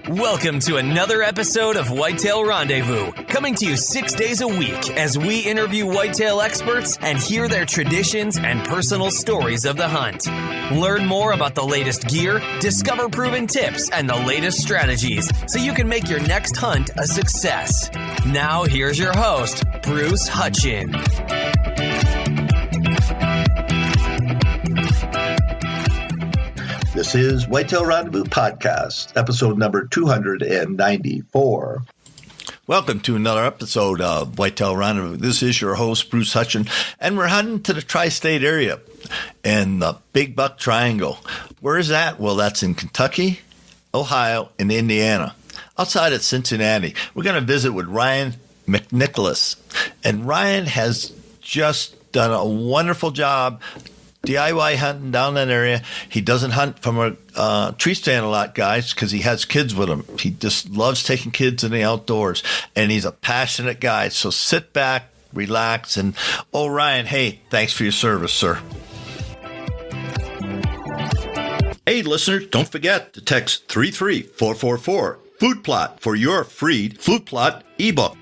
Welcome to another episode of Whitetail Rendezvous, coming to you 6 days a week as we interview whitetail experts and hear their traditions and personal stories of the hunt. Learn more about the latest gear, discover proven tips, and the latest strategies so you can make your next hunt a success. Now, here's your host, Bruce Hutchin. This is Whitetail Rendezvous Podcast, episode number 294. Welcome to another episode of Whitetail Rendezvous. This is your host, Bruce Hutchin, and we're hunting to the tri-state area in the Big Buck Triangle. Where is that? Well, that's in Kentucky, Ohio, and Indiana, outside of Cincinnati. We're going to visit with Ryan McNicholas, and Ryan has just done a wonderful job DIY hunting down that area. He doesn't hunt from a tree stand a lot, guys, because he has kids with him. He just loves taking kids in the outdoors, and he's a passionate guy. So sit back, relax, and Ryan, hey, thanks for your service, sir. Hey, listeners, don't forget to text 33444 Food Plot for your free Food Plot ebook.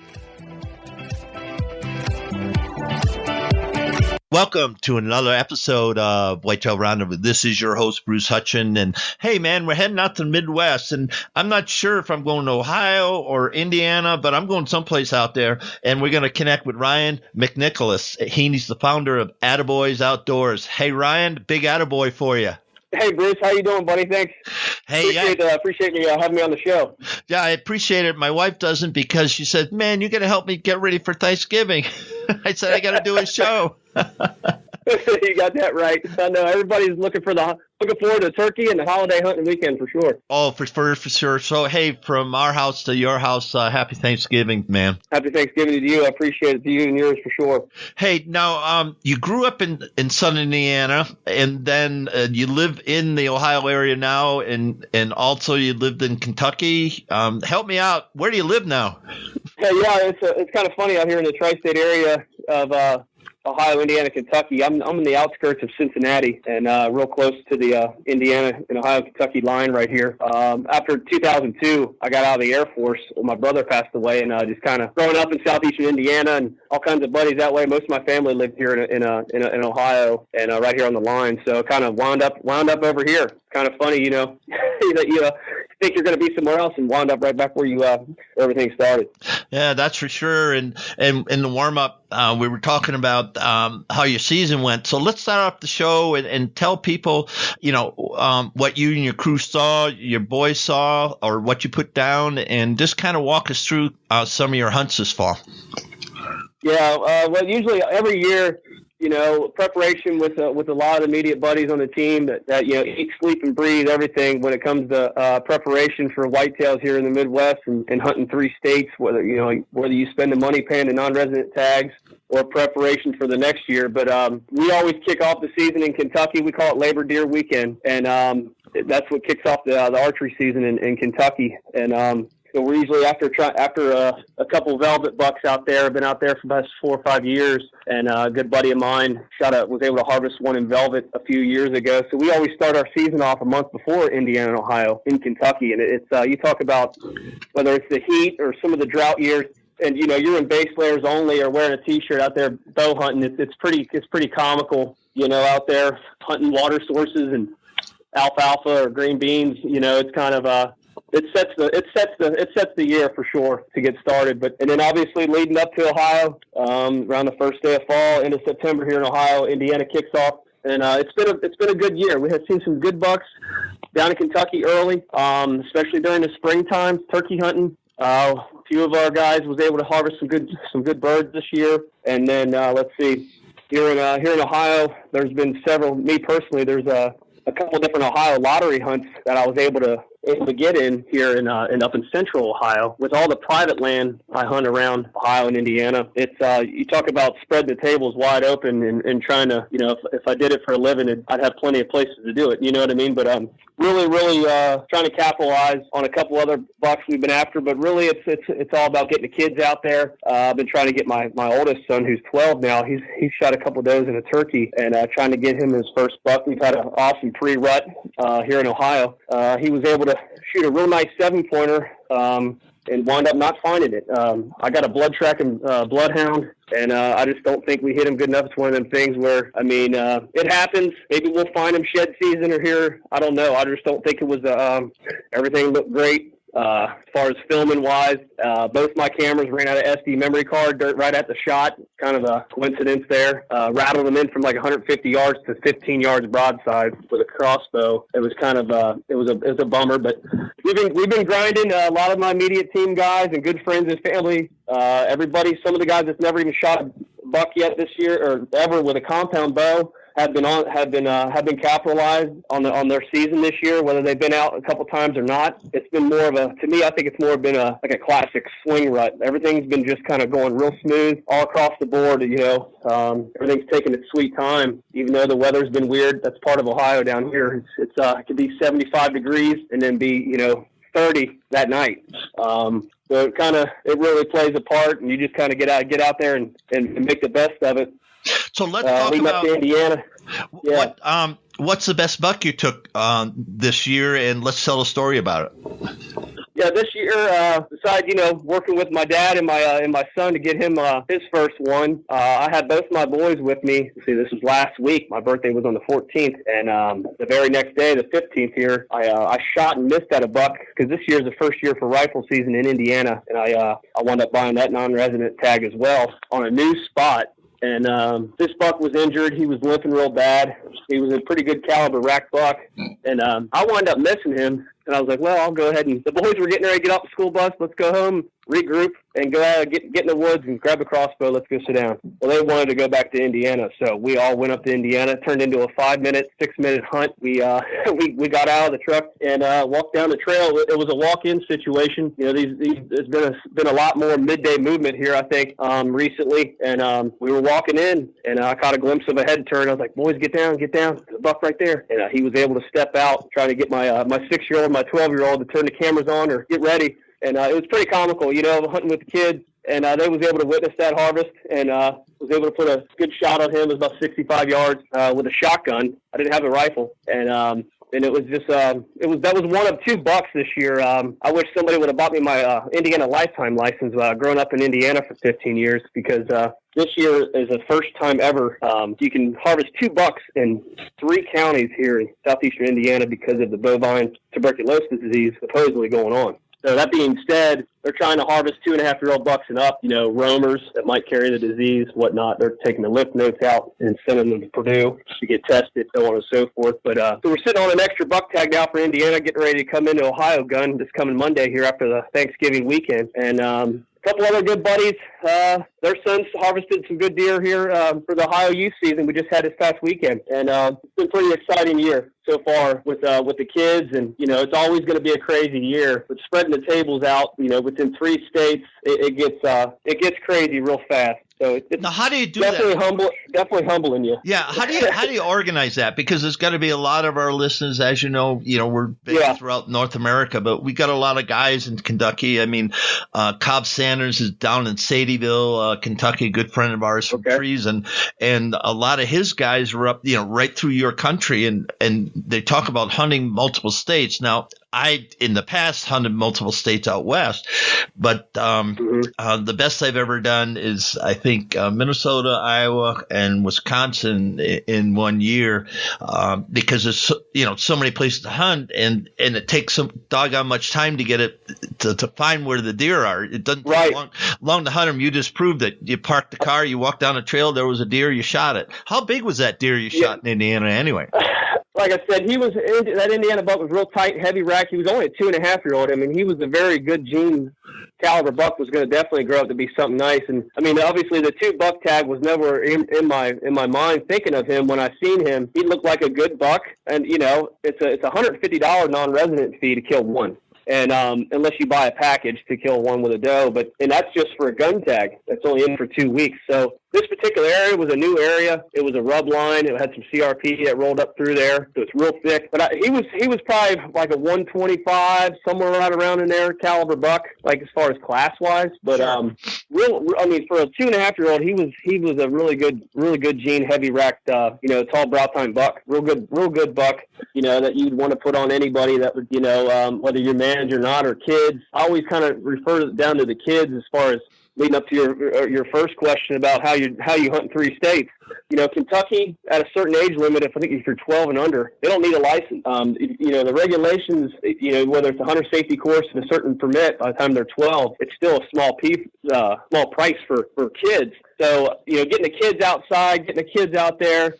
Welcome to another episode of Whitetail Rendezvous. This is your host, Bruce Hutchin. And hey, man, we're heading out to the Midwest. And I'm not sure if I'm going to Ohio or Indiana, but I'm going someplace out there. And we're going to connect with Ryan McNicholas. He's the founder of Attaboyz Outdoorz. Hey, Ryan, big attaboy for you. Hey, Bruce, how you doing, buddy? Thanks. Hey, appreciate you having me on the show. Yeah, I appreciate it. My wife doesn't, because she said, man, you got to help me get ready for Thanksgiving. I said, I got to do a show. You got that right. I know everybody's looking forward to turkey and the holiday hunting weekend for sure. Oh, for sure. So, hey, from our house to your house, happy Thanksgiving, man. Happy Thanksgiving to you. I appreciate it, to you and yours for sure. Hey, now, you grew up in southern Indiana, and then you live in the Ohio area now, and also you lived in Kentucky. Help me out. Where do you live now? Yeah, it's kind of funny out here in the tri-state area of Ohio, Indiana, Kentucky. I'm in the outskirts of Cincinnati and real close to the Indiana and Ohio, Kentucky line right here. After 2002, I got out of the Air Force. My brother passed away, and just kind of growing up in southeastern Indiana and all kinds of buddies that way. Most of my family lived here in Ohio and right here on the line. So kind of wound up over here. Kind of funny, you know, that you think you're going to be somewhere else and wound up right back where everything started. Yeah, that's for sure. And in the warm up, we were talking about how your season went. So let's start off the show and tell people, you know, what you and your crew saw, your boys saw, or what you put down, and just kind of walk us through some of your hunts this fall. Yeah, well, usually every year, you know, preparation with a lot of immediate buddies on the team that you know, eat, sleep, and breathe everything when it comes to preparation for whitetails here in the Midwest and hunting 3 states, whether you spend the money paying the non-resident tags or preparation for the next year. But we always kick off the season in Kentucky. We call it Labor Deer Weekend, and that's what kicks off the archery season in Kentucky. And so we're usually after a couple velvet bucks out there. I've been out there for about 4 or 5 years, and a good buddy of mine was able to harvest one in velvet a few years ago. So we always start our season off a month before Indiana and Ohio in Kentucky, and it's you talk about whether it's the heat or some of the drought years, and you know you're in base layers only or wearing a t-shirt out there bow hunting. It's pretty comical, you know, out there hunting water sources and alfalfa or green beans. You know, it's kind of It sets the year for sure to get started. And then obviously leading up to Ohio, around the first day of fall, into September here in Ohio, Indiana kicks off, and it's been a good year. We have seen some good bucks down in Kentucky early, especially during the springtime turkey hunting. A few of our guys was able to harvest some good birds this year, and then let's see, here in Ohio, there's been several. Me personally, there's a couple different Ohio lottery hunts that I was able to get in here in up in central Ohio. With all the private land I hunt around Ohio and Indiana, it's you talk about spreading the tables wide open and trying to, you know, if I did it for a living, I'd have plenty of places to do it. You know what I mean? But really trying to capitalize on a couple other bucks we've been after. But really, it's all about getting the kids out there. I've been trying to get my oldest son, who's 12 now. He's shot a couple does and a turkey, and trying to get him his first buck. We've had an awesome pre-rut here in Ohio. He was able to shoot a real nice 7-pointer, and wound up not finding it. I got a blood tracking bloodhound, and I just don't think we hit him good enough. It's one of them things where, I mean, it happens. Maybe we'll find him shed season or here. I don't know. I just don't think it was everything looked great. As far as filming wise, both my cameras ran out of SD memory card right at the shot. Kind of a coincidence there. Rattled them in from like 150 yards to 15 yards broadside with a crossbow. It was kind of it was a bummer, but we've been grinding. A lot of my immediate team guys and good friends and family. Everybody, some of the guys that's never even shot a buck yet this year or ever with a compound bow have been capitalized on their season this year, whether they've been out a couple times or not. It's been more of to me, I think it's more been like a classic swing rut. Everything's been just kind of going real smooth all across the board. Everything's taking its sweet time, even though the weather's been weird. That's part of Ohio down here. It could be 75 degrees and then be 30 that night. So it really plays a part, and you just kind of get out there and make the best of it. So let's talk about Indiana. Yeah. What's the best buck you took this year, and let's tell a story about it. Yeah, this year, besides working with my dad and my son to get him his first one, I had both my boys with me. See, this was last week. My birthday was on the 14th, and the very next day, the 15th here, I shot and missed at a buck because this year is the first year for rifle season in Indiana, and I wound up buying that non-resident tag as well on a new spot. And this buck was injured. He was limping real bad. He was a pretty good caliber rack buck. And I wound up missing him. And I was like, well, I'll go ahead. And the boys were getting ready to get off the school bus. Let's go home, regroup, and go out, get in the woods and grab a crossbow. Let's go sit down. Well, they wanted to go back to Indiana. So we all went up to Indiana. It turned into a 5-minute, 6-minute hunt. We got out of the truck and walked down the trail. It was a walk-in situation. There's been a lot more midday movement here, I think, recently. And we were walking in, and I caught a glimpse of a head turn. I was like, boys, get down. There's a buck right there. And he was able to step out, trying to get my 6-year-old, my 12-year-old to turn the cameras on or get ready. And it was pretty comical, hunting with the kids. And they was able to witness that harvest and was able to put a good shot on him. It was about 65 yards with a shotgun. I didn't have a rifle. And it was just that was one of 2 bucks this year. I wish somebody would have bought me my Indiana lifetime license growing up in Indiana for 15 years because this year is the first time ever you can harvest 2 bucks in 3 counties here in southeastern Indiana because of the bovine tuberculosis disease supposedly going on. So that being said, they're trying to harvest 2.5-year-old bucks and up, roamers that might carry the disease, whatnot. They're taking the lymph nodes out and sending them to Purdue to get tested, so on and so forth. But so we're sitting on an extra buck tag now for Indiana, getting ready to come into Ohio gun this coming Monday here after the Thanksgiving weekend. And a couple other good buddies, their sons harvested some good deer here for the Ohio youth season we just had this past weekend. And it's been a pretty exciting year so far with the kids. And, it's always going to be a crazy year. But spreading the tables out, within 3 states, it gets crazy real fast. So it's now, how do you do definitely that? Definitely humbling you. Yeah, how do you organize that? Because there's got to be a lot of our listeners, as you know, we're big throughout North America, but we got a lot of guys in Kentucky. I mean, Cobb Sanders is down in Sadieville, Kentucky, a good friend of ours from Trees, and a lot of his guys were up, right through your country, and they talk about hunting multiple states. Now, I, in the past, hunted multiple states out west, but the best I've ever done is, I think, Minnesota, Iowa, and Wisconsin in 1 year, because there's so many places to hunt, and it takes some doggone much time to get it to find where the deer are. It doesn't take long to hunt them. You just proved it. You parked the car, you walked down the trail, there was a deer, you shot it. How big was that deer you shot in Indiana anyway? Like I said, that Indiana buck was real tight, heavy rack. He was only a 2.5-year-old. I mean, he was a very good gene caliber buck. Was going to definitely grow up to be something nice. And I mean, obviously, the 2 buck tag was never in my mind. Thinking of him when I seen him, he looked like a good buck. And it's a $150 non-resident fee to kill one. And unless you buy a package to kill one with a doe, and that's just for a gun tag. That's only in for 2 weeks. So This particular area was a new area. It was a rub line. It had some CRP that rolled up through there, so it's real thick. But he was probably like a 125, somewhere right around in there, caliber buck, like as far as class wise. But Sure. For a 2.5-year-old, he was a really good gene, heavy racked, tall brow tine buck, real good buck. That you'd want to put on anybody that would, whether you're manager or not, or kids. I always kind of refer it down to the kids as far as leading up to your first question about how you hunt in 3 states. Kentucky at a certain age limit, if you're 12 and under, they don't need a license. The regulations, whether it's a hunter safety course and a certain permit, by the time they're 12, it's still a small price for kids. So, getting the kids outside, getting the kids out there,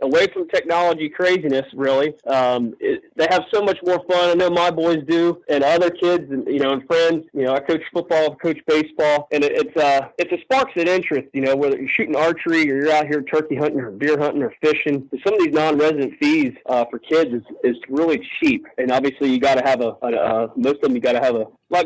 away from technology craziness, really. They have so much more fun. I know my boys do, and other kids, and friends. I coach football, coach baseball, and it's a sparks of interest. Whether you're shooting archery or you're out here turkey hunting or deer hunting or fishing. Some of these non-resident fees for kids is really cheap, and obviously you got to have most of them. You got to have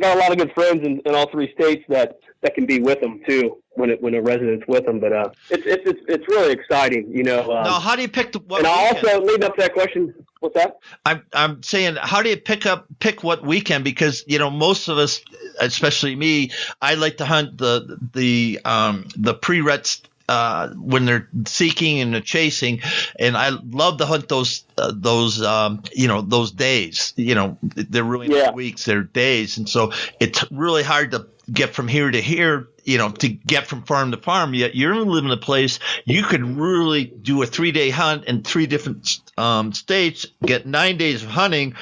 got a lot of good friends in all 3 states that can be with them too when a resident's with them. But it's really exciting. Now, how do you pick what? And I weekend? also lead up to that question. What's that? I'm saying, how do you pick what weekend? Because most of us, especially me, I like to hunt the pre-rut when they're seeking and they're chasing, and I love to hunt those days. They're really not weeks, they're days, and so it's really hard to get from here to here. To get from farm to farm, yet you're living in a place you could really do a 3-day hunt in 3 different states, get 9 days of hunting,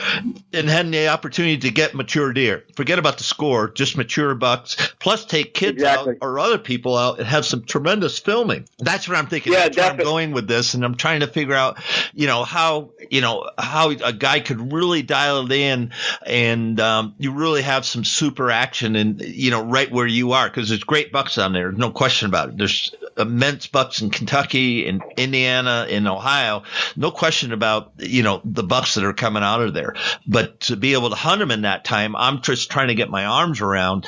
and have the opportunity to get mature deer. Forget about the score, just mature bucks, plus take kids out or other people out and have some tremendous filming. That's what I'm thinking. That's where I'm going with this, and I'm trying to figure out, how a guy could really dial it in, and you really have some super action, and right where you are, because there's great bucks on there, no question about it. There's immense bucks in Kentucky, in Indiana, in Ohio, no question about the bucks that are coming out of there. But to be able to hunt them in that time, I'm just trying to get my arms around.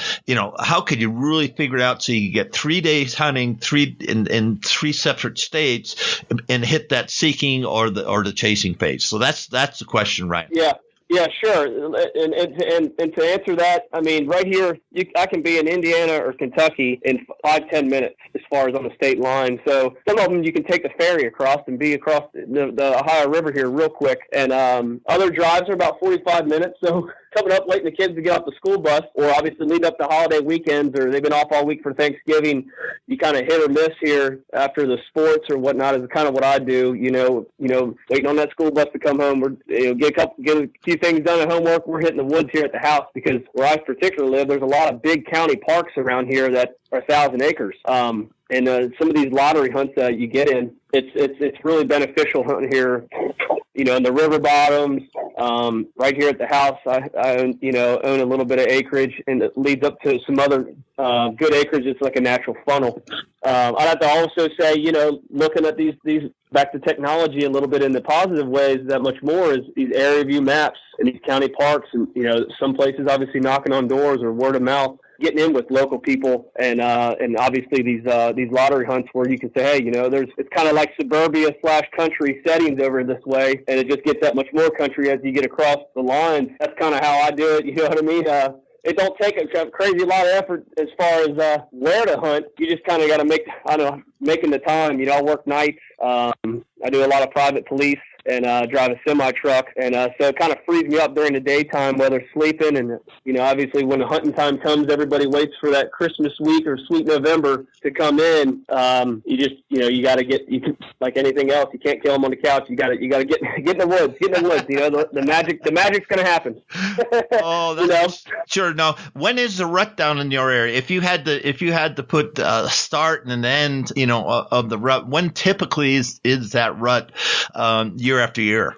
How could you really figure it out so you get 3 days hunting, in 3 separate states, and hit that seeking or the chasing phase? So that's the question, right? Yeah, sure. And to answer that, right here, I can be in Indiana or Kentucky in 5-10 minutes as far as on the state line. So some of them you can take the ferry across and be across the Ohio River here real quick. And other drives are about 45 minutes. So coming up late, and the kids to get off the school bus, or obviously lead up to holiday weekends, or they've been off all week for Thanksgiving, you kind of hit or miss here after the sports or whatnot is kind of what I do. Waiting on that school bus to come home, or get a few things done at homework. We're hitting the woods here at the house, because where I particularly live, there's a lot of big county parks around here that are 1,000 acres. And some of these lottery hunts that you get in, it's really beneficial hunting here. In the river bottoms, right here at the house, I own a little bit of acreage, and it leads up to some other good acreage. It's like a natural funnel. I'd have to also say, looking at these back to technology a little bit in the positive ways, that much more is these area view maps in these county parks, and some places obviously knocking on doors or word of mouth, getting in with local people, and obviously these lottery hunts where you can say, hey, it's kind of like suburbia / country settings over this way, and it just gets that much more country as you get across the lines. That's kind of how I do it. You know what I mean? It don't take a crazy lot of effort as far as where to hunt. You just kind of got to making the time. I work nights. I do a lot of private police and drive a semi truck, and so it kind of frees me up during the daytime, whether sleeping. And obviously when the hunting time comes, everybody waits for that Christmas week or sweet November to come in. You got to get, like anything else, you can't kill them on the couch. You got to get in the woods. Get in the woods. The magic's going to happen. Oh, that's sure. Now, when is the rut down in your area? If you had to put a start and an end, of the rut, when typically is that rut year after year?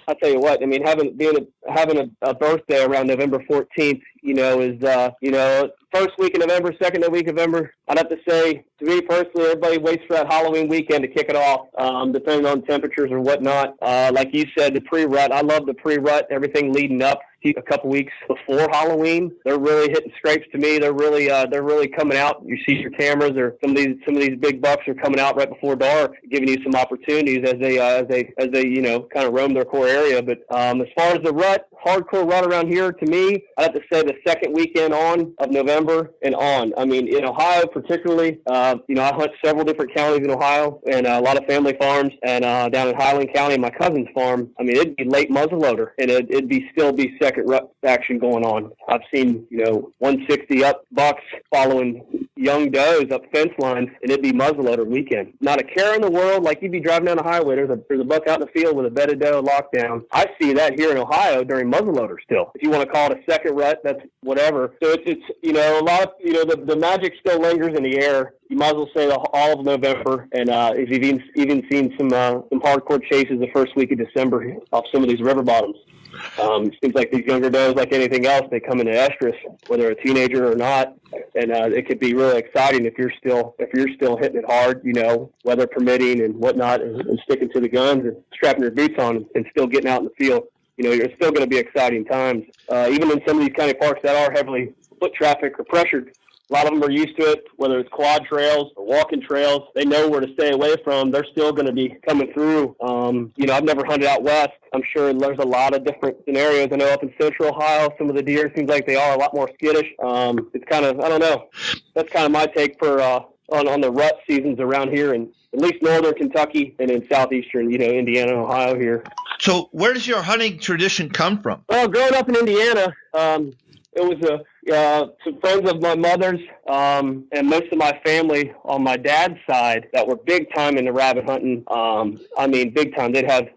I'll tell you what, having a birthday around November 14th, is, first week of November, second week of November. I'd have to say, to me personally, everybody waits for that Halloween weekend to kick it off, depending on temperatures or whatnot. Like you said, the pre-rut. I love the pre-rut, everything leading up a couple weeks before Halloween. They're really hitting scrapes to me. They're really coming out. You see your cameras, or some of these big bucks are coming out right before dark, giving you some opportunities as they kind of roam their core area. But as far as the rut, hardcore rut around here, to me, I'd have to say the second weekend on of November and on. I mean, in Ohio particularly, I hunt several different counties in Ohio and a lot of family farms, and down in Highland County, my cousin's farm, I mean, it'd be late muzzleloader, and it'd still be second rut action going on. I've seen 160 up bucks following young does up fence lines, and it'd be muzzleloader weekend. Not a care in the world. Like, you'd be driving down the highway, there's a buck out in the field with a bedded doe locked down. I see that here in Ohio during muzzleloader still. If you want to call it a second rut, that's whatever. So it's a lot of the magic still lingers in the air. You might as well say all of November, and if you've even seen some hardcore chases the first week of December off some of these river bottoms. It seems like these younger does, like anything else, they come into estrus, whether a teenager or not, and it could be really exciting if you're still hitting it hard, weather permitting and whatnot, and sticking to the guns and strapping your boots on and still getting out in the field. You're still going to be exciting times, even in some of these county parks that are heavily foot traffic or pressured. A lot of them are used to it, whether it's quad trails or walking trails. They know where to stay away from. They're still going to be coming through. I've never hunted out west. I'm sure there's a lot of different scenarios. I know up in central Ohio, some of the deer seems like they are a lot more skittish. It's kind of, I don't know. That's kind of my take for on the rut seasons around here, and at least northern Kentucky and in southeastern, Indiana and Ohio here. So where does your hunting tradition come from? Well, growing up in Indiana, it was some friends of my mother's, and most of my family on my dad's side that were big time into rabbit hunting. I mean, big time. They'd have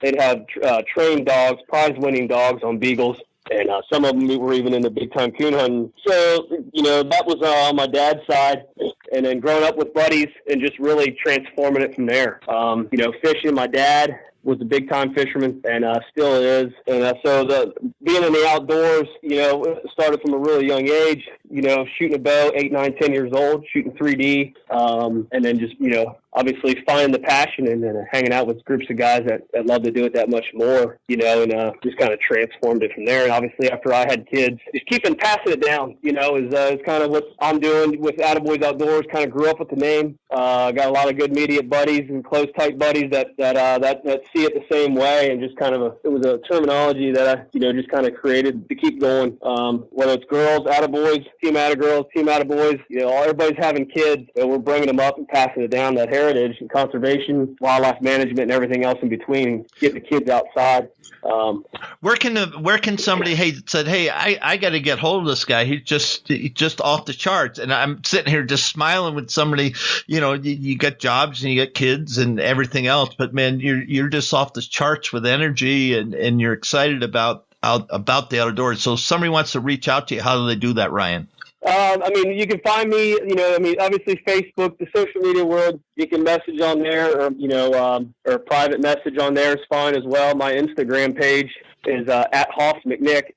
trained dogs, prize winning dogs on beagles. And some of them were even into big time coon hunting. So, that was on my dad's side. And then growing up with buddies and just really transforming it from there. Fishing, my dad was a big time fisherman and still is. And so being in the outdoors, started from a really young age, shooting a bow, 8, 9, 10 years old, shooting 3D. And then just, obviously finding the passion and then hanging out with groups of guys that love to do it that much more, and just kind of transformed it from there. And obviously after I had kids, just passing it down, is kind of what I'm doing with Attaboyz Outdoorz. Kind of grew up with the name. Got a lot of good immediate buddies and close tight buddies that see it the same way, and just kind of it was a terminology that I, just kind of created to keep going. Whether it's girls, Attaboyz, team Attagirls, team Attaboyz, everybody's having kids, and we're bringing them up and passing it down, that heritage and conservation, wildlife management, and everything else in between. Get the kids outside. Where can somebody said, hey, I got to get hold of this guy. He's just off the charts, and I'm sitting here just smiling with somebody. You got jobs and you got kids and everything else, but man, you're just off the charts with energy, and you're excited about the outdoors. So if somebody wants to reach out to you, how do they do that, Ryan? You can find me, obviously Facebook, the social media world, you can message on there, or private message on there is fine as well. My Instagram page is at Hoss McNick,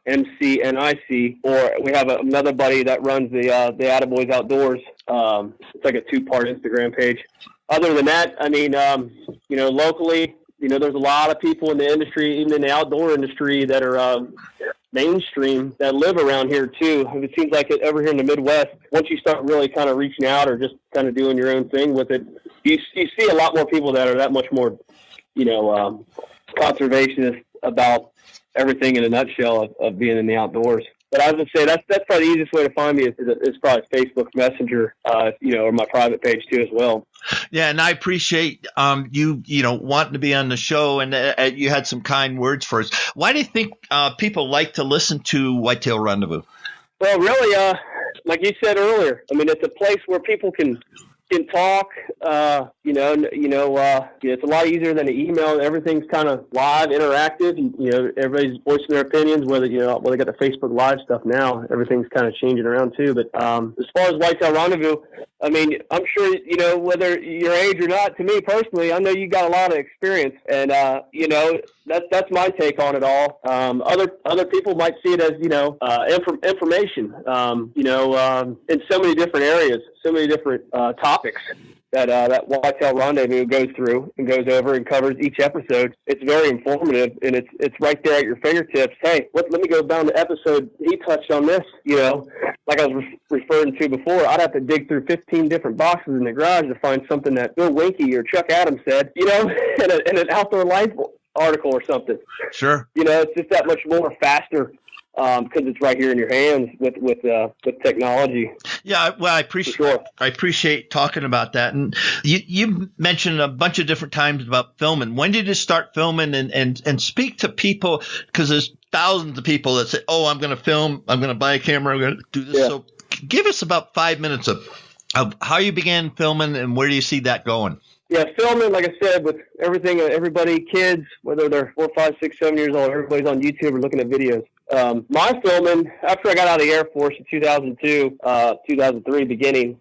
HOSSMCNIC, or we have another buddy that runs the Attaboyz Outdoorz. It's like a 2-part Instagram page. Other than that, locally, there's a lot of people in the industry, even in the outdoor industry, that are mainstream that live around here too. It seems like over here in the Midwest, once you start really kind of reaching out or just kind of doing your own thing with it, you see a lot more people that are that much more, conservationist about everything in a nutshell of being in the outdoors. But I would say that's probably the easiest way to find me is probably Facebook Messenger, or my private page too as well. Yeah, and I appreciate you wanting to be on the show, and you had some kind words for us. Why do you think people like to listen to Whitetail Rendezvous? Well, really, like you said earlier, it's a place where people can talk. It's a lot easier than an email. Everything's kind of live, interactive. Everybody's voicing their opinions. Whether they got the Facebook Live stuff now, everything's kind of changing around too. But as far as Whitetail Rendezvous, I mean, I'm sure, you know, whether your age or not, to me personally, I know you got a lot of experience, and, you know, that's my take on it all. Other people might see it as, you know, information, you know, in so many different areas, so many different topics that Whitetail Rendezvous goes through and goes over and covers each episode. It's very informative, and it's right there at your fingertips. Hey, let me go down the episode. He touched on this, you know, like I was referring to before. I'd have to dig through 15 different boxes in the garage to find something that Bill Winke or Chuck Adams said, you know, in an Outdoor Life article or something. Sure. You know, it's just that much more faster. Because it's right here in your hands with technology. Yeah, well, I appreciate talking about that. And you mentioned a bunch of different times about filming. When did you start filming? And speak to people, because there's thousands of people that say, "Oh, I'm going to film. I'm going to buy a camera. I'm going to do this." Yeah. So, give us about 5 minutes of how you began filming and where do you see that going? Yeah, filming, like I said, with everything, everybody, kids, whether they're 4, 5, 6, 7 years old, everybody's on YouTube or looking at videos. My filming, after I got out of the Air Force in 2002, 2003 beginning,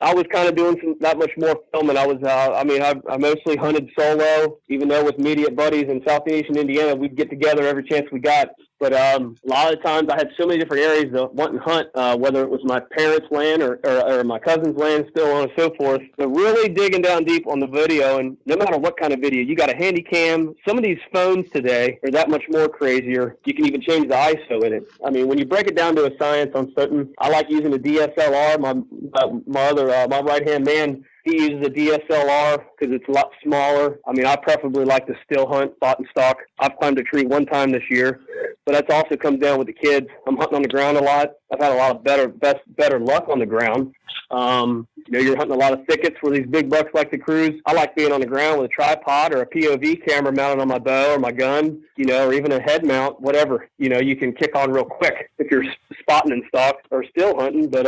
I was kind of doing that much more filming. I mostly hunted solo, even though with immediate buddies in southeastern Indiana, we'd get together every chance we got. But a lot of times I had so many different areas to want and hunt, whether it was my parents' land or my cousin's land, still on and so forth. But really digging down deep on the video, and no matter what kind of video, you got a handy cam. Some of these phones today are that much more crazier. You can even change the ISO in it. I mean, when you break it down to a science on something, I like using a DSLR. My right-hand man, he uses a DSLR because it's a lot smaller. I mean, I preferably like to still hunt, spot and stalk. I've climbed a tree one time this year, but that's also comes down with the kids. I'm hunting on the ground a lot. I've had a lot of better luck on the ground. You know, you're hunting a lot of thickets where these big bucks like to cruise. I like being on the ground with a tripod or a POV camera mounted on my bow or my gun, you know, or even a head mount, whatever. You know, you can kick on real quick if you're spotting and stalk or still hunting. But,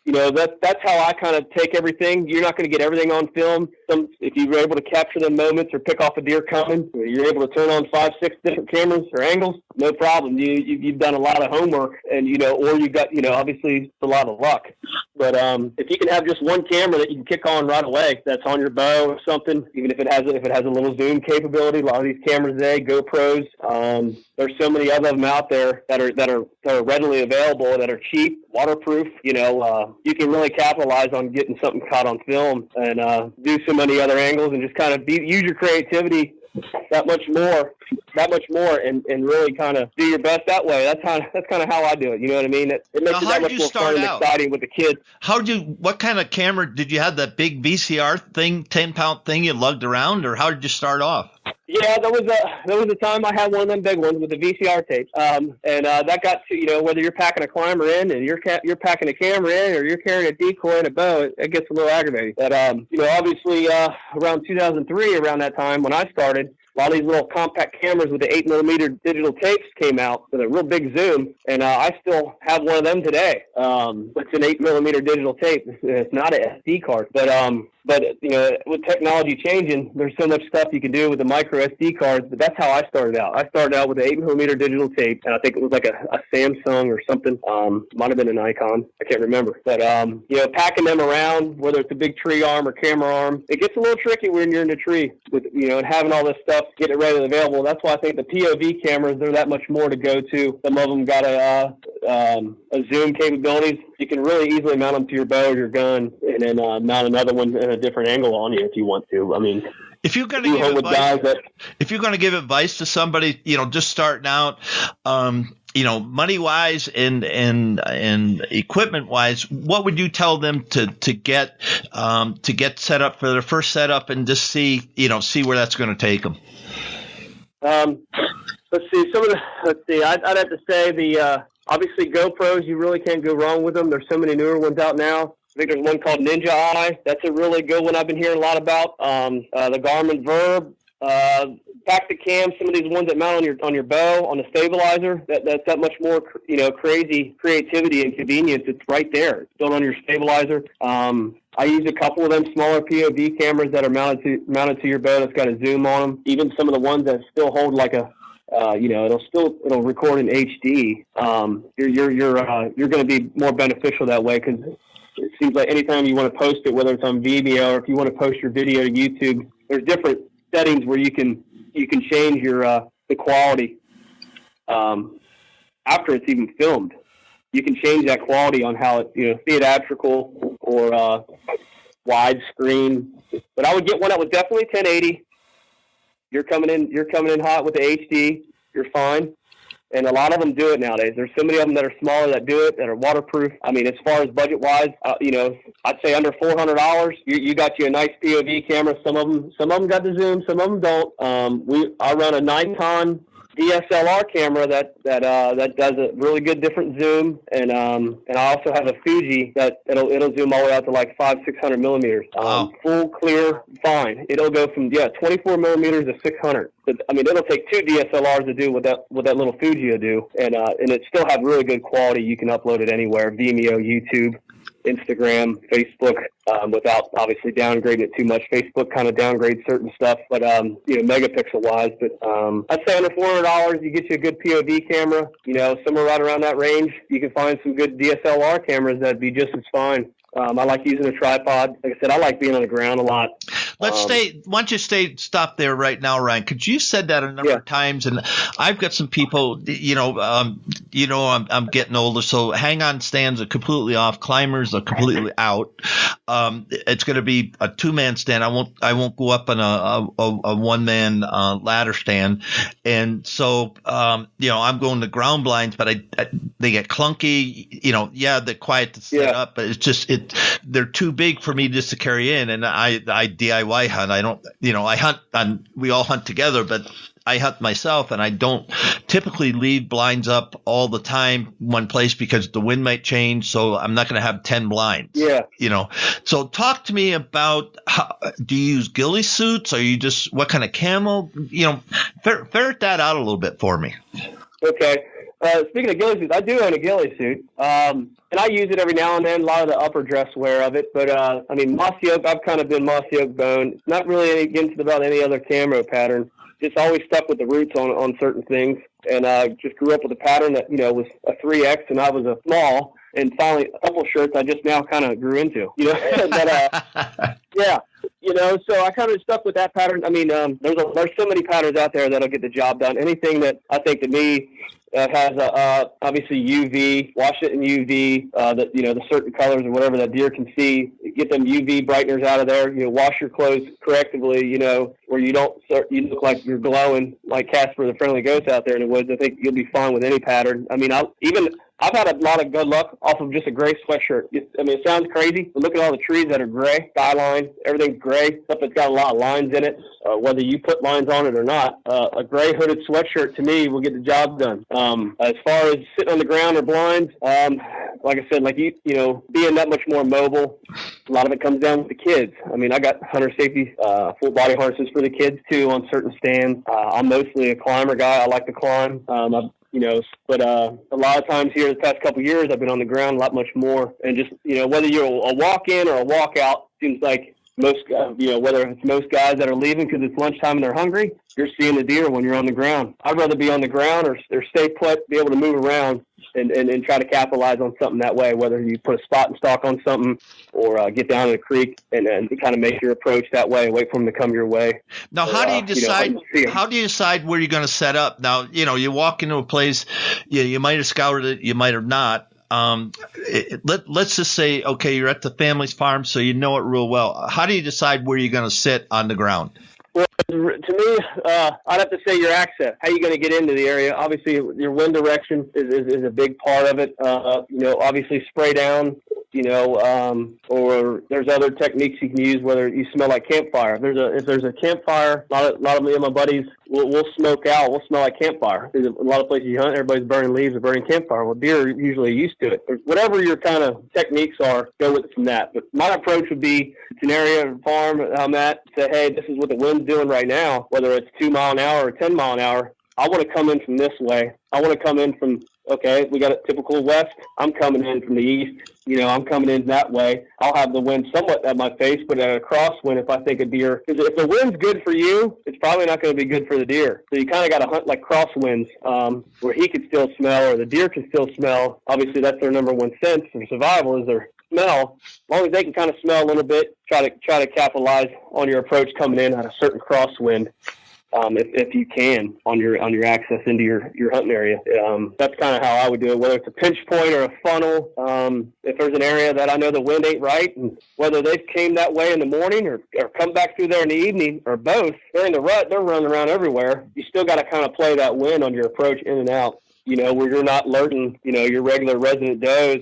you know, that's how I kind of take everything. You're not going to get everything on film. If you're able to capture the moments or pick off a deer coming, you're able to turn on 5, 6 different cameras or angles, no problem. You've done a lot of homework, and, you know, or you've got, you know, obviously it's a lot of luck. But if you can have just one camera that you can kick on right away, that's on your bow or something, even if it has a little zoom capability, a lot of these cameras today, GoPros, there's so many of them out there that are readily available, that are cheap, waterproof. You know, you can really capitalize on getting something caught on film and do so many other angles and just kind of use your creativity that much more and really kind of do your best that way. That's kind of how I do it. You know what I mean? It makes it that much more fun and exciting with the kids. What kind of camera did you have? That big VCR thing, 10-pound thing you lugged around, or how did you start off? Yeah, there was a time I had one of them big ones with the VCR tapes, and that got to, you know, whether you're packing a climber in and you're packing a camera in, or you're carrying a decoy and a bow, it gets a little aggravating. But you know, obviously around 2003, around that time when I started, a lot of these little compact cameras with the 8mm digital tapes came out with a real big zoom, and I still have one of them today. It's an 8mm digital tape. It's not an SD card, but you know, with technology changing, there's so much stuff you can do with the micro SD cards. But that's how I started out. I started out with an 8mm digital tape, and I think it was like a Samsung or something. Might have been a Nikon. I can't remember. But you know, packing them around, whether it's a big tree arm or camera arm, it gets a little tricky when you're in the tree with, you know, and having all this stuff, get it readily available. That's why I think the POV cameras, they're that much more to go to. Some of them got a zoom capabilities. You can really easily mount them to your bow or your gun, and then mount another one in a different angle on you if you want to. I mean, if you're going to give advice to somebody, you know, just starting out, you know, money wise and equipment wise, what would you tell them to get set up for their first setup and just see where that's going to take them? Let's see. I'd have to say obviously GoPros, you really can't go wrong with them. There's so many newer ones out now. I think there's one called Ninja Eye. That's a really good one I've been hearing a lot about. The Garmin Verb, back to cam, some of these ones that mount on your bow, on the stabilizer, that's that much more, you know, crazy creativity and convenience. It's right there. It's built on your stabilizer. I use a couple of them smaller POV cameras that are mounted to your bow that's got a zoom on them. Even some of the ones that still hold like a, you know, it'll record in HD. You're going to be more beneficial that way, because it seems like anytime you want to post it, whether it's on Vimeo or if you want to post your video to YouTube, there's different settings where you can change your the quality after it's even filmed. You can change that quality on how it, theatrical or widescreen. But I would get one that was definitely 1080. You're coming in hot with the HD. You're fine. And a lot of them do it nowadays. There's so many of them that are smaller that do it, that are waterproof. I mean, as far as budget-wise, I'd say under $400, you got you a nice POV camera. Some of them got the zoom, some of them don't. I run a Nikon DSLR camera that does a really good different zoom, and I also have a Fuji that it'll zoom all the way out to like 500-600 millimeters. Wow. Full clear, fine. It'll go from 24 millimeters to 600. But, I mean, it'll take two DSLRs to do what that little Fuji will do, and it still have really good quality. You can upload it anywhere: Vimeo, YouTube, Instagram, Facebook, without obviously downgrading it too much. Facebook kind of downgrades certain stuff, but megapixel wise. But I'd say under $400, you get you a good POV camera. Somewhere right around that range, you can find some good DSLR cameras that'd be just as fine. I like using a tripod. Like I said, I like being on the ground a lot. Why don't you stop there right now, Ryan? Because you said that a number of times, and I've got some people, I'm getting older, so hang-on stands are completely off, climbers are completely out. It's going to be a two-man stand. I won't go up on a one-man ladder stand, and so I'm going to ground blinds, but they get clunky. They're quiet to set up, but it's just they're too big for me just to carry in, and I DIY hunt. I don't, I hunt, and we all hunt together, but I hunt myself, and I don't typically leave blinds up all the time one place because the wind might change, so I'm not going to have 10 blinds. Yeah. So talk to me about do you use ghillie suits? Or you just, what kind of camo? Ferret that out a little bit for me. Okay. Speaking of ghillie suits, I do own a ghillie suit, and I use it every now and then, a lot of the upper dress wear of it. But, mossy oak, I've kind of been mossy oak bone. It's not really against about any other camo pattern. Just always stuck with the roots on certain things, and just grew up with a pattern that, was a 3X, and I was a small, and finally a couple shirts I just now kind of grew into, But, so I kind of stuck with that pattern. I mean, there's so many patterns out there that'll get the job done. Anything that I think to me has obviously UV, wash it in UV, the certain colors or whatever that deer can see, get them UV brighteners out of there, wash your clothes correctively, where you look like you're glowing like Casper the Friendly Ghost out there in the woods. I think you'll be fine with any pattern. I mean, I've had a lot of good luck off of just a gray sweatshirt. It sounds crazy, but look at all the trees that are gray, skyline, everything's gray, stuff that's got a lot of lines in it, whether you put lines on it or not. A gray hooded sweatshirt, to me, will get the job done. As far as sitting on the ground or blinds, like I said, being that much more mobile, a lot of it comes down with the kids. I mean, I got hunter safety, full body harnesses for the kids, too, on certain stands. I'm mostly a climber guy. I like to climb. But a lot of times here the past couple of years, I've been on the ground a lot much more. And just, whether you're a walk-in or a walk-out, seems like most, whether it's most guys that are leaving because it's lunchtime and they're hungry, you're seeing the deer when you're on the ground. I'd rather be on the ground or stay put, be able to move around and try to capitalize on something that way, whether you put a spot and stalk on something or get down in the creek and kind of make your approach that way, wait for them to come your way. Now, how do you decide where you're going to set up? Now, you walk into a place, you might have scouted it, you might have not. Let's just say, okay, you're at the family's farm, so you know it real well. How do you decide where you're going to sit on the ground? Well, to me, I'd have to say your access. How are you going to get into the area? Obviously, your wind direction is a big part of it. Obviously spray down, or there's other techniques you can use, whether you smell like campfire. If there's a campfire, a lot of me and my buddies, we'll smoke out. We'll smell like campfire. There's a lot of places you hunt, everybody's burning leaves or burning campfire. Well, deer are usually used to it. Whatever your kind of techniques are, go with it from that. But my approach would be, it's an area of farm I'm at, say, hey, this is what the wind's doing right now, whether it's 2 mile an hour or 10 mile an hour. I want to come in from this way. I want to come in from, okay, we got a typical west. I'm coming in from the east. I'm coming in that way. I'll have the wind somewhat at my face, but at a crosswind if I think a deer. Because if the wind's good for you, it's probably not going to be good for the deer. So you kind of got to hunt like crosswinds, where he can still smell or the deer can still smell. Obviously, that's their number one sense for survival is smell, as long as they can kind of smell a little bit, try to capitalize on your approach coming in at a certain crosswind. If you can on your access into your hunting area. That's kind of how I would do it, whether it's a pinch point or a funnel. If there's an area that I know the wind ain't right, and whether they came that way in the morning or come back through there in the evening or both, they're in the rut, they're running around everywhere. You still got to kind of play that wind on your approach in and out, where you're not alerting, your regular resident does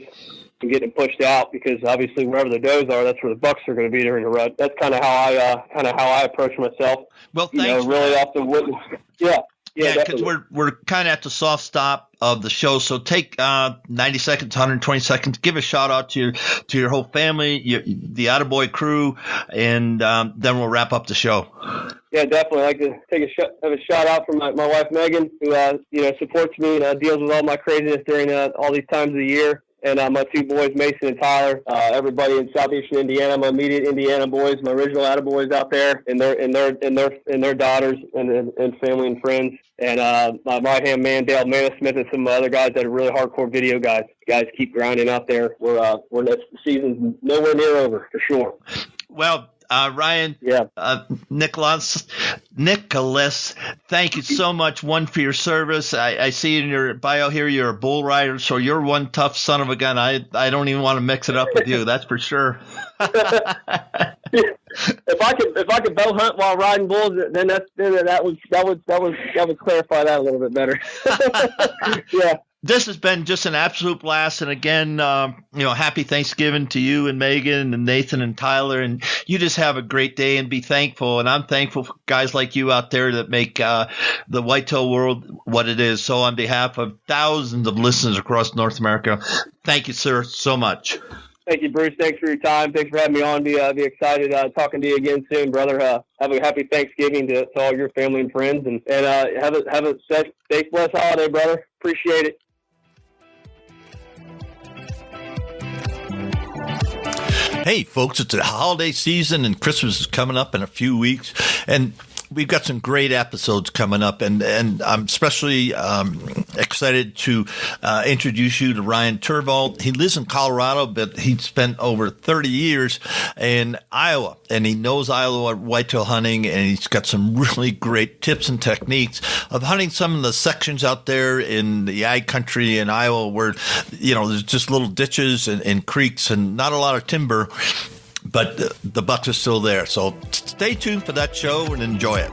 and getting pushed out, because obviously wherever the does are, that's where the bucks are going to be during the rut. That's kind of how I approach myself. Well, thanks. Really off the wood. Yeah, because we're kind of at the soft stop of the show. So take 90 seconds, 120 seconds. Give a shout out to your whole family, the Attaboy crew, and then we'll wrap up the show. Yeah, definitely. I'd like to have a shout out from my wife Megan, who supports me and deals with all my craziness during all these times of the year. And my two boys, Mason and Tyler, everybody in southeastern Indiana, my immediate Indiana boys, my original Attaboys out there, and their daughters and family and friends, and my right hand man Dale Manasmith, and some other guys that are really hardcore video guys. You guys keep grinding out there. We're the season's nowhere near over for sure. Well, Ryan, Nicholas, thank you so much, one, for your service. I see in your bio here you're a bull rider, so you're one tough son of a gun. I don't even want to mix it up with you, that's for sure. If I could bow hunt while riding bulls, then that would clarify that a little bit better. Yeah. This has been just an absolute blast. And again, happy Thanksgiving to you and Megan and Nathan and Tyler. And you just have a great day and be thankful. And I'm thankful for guys like you out there that make the whitetail world what it is. So on behalf of thousands of listeners across North America, thank you, sir, so much. Thank you, Bruce. Thanks for your time. Thanks for having me on. Be excited talking to you again soon, brother. Have a happy Thanksgiving to all your family and friends. And have a safe, blessed holiday, brother. Appreciate it. Hey, folks, it's the holiday season, and Christmas is coming up in a few weeks, and we've got some great episodes coming up, and I'm especially excited to introduce you to Ryan Turvold. He lives in Colorado, but he spent over 30 years in Iowa, and he knows Iowa whitetail hunting, and he's got some really great tips and techniques of hunting some of the sections out there in the ag country in Iowa where, there's just little ditches and creeks and not a lot of timber. But the bucks are still there. So stay tuned for that show and enjoy it.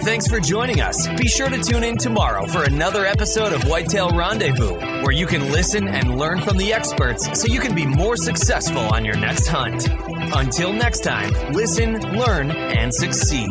Thanks for joining us. Be sure to tune in tomorrow for another episode of Whitetail Rendezvous, where you can listen and learn from the experts so you can be more successful on your next hunt. Until next time, listen, learn, and succeed.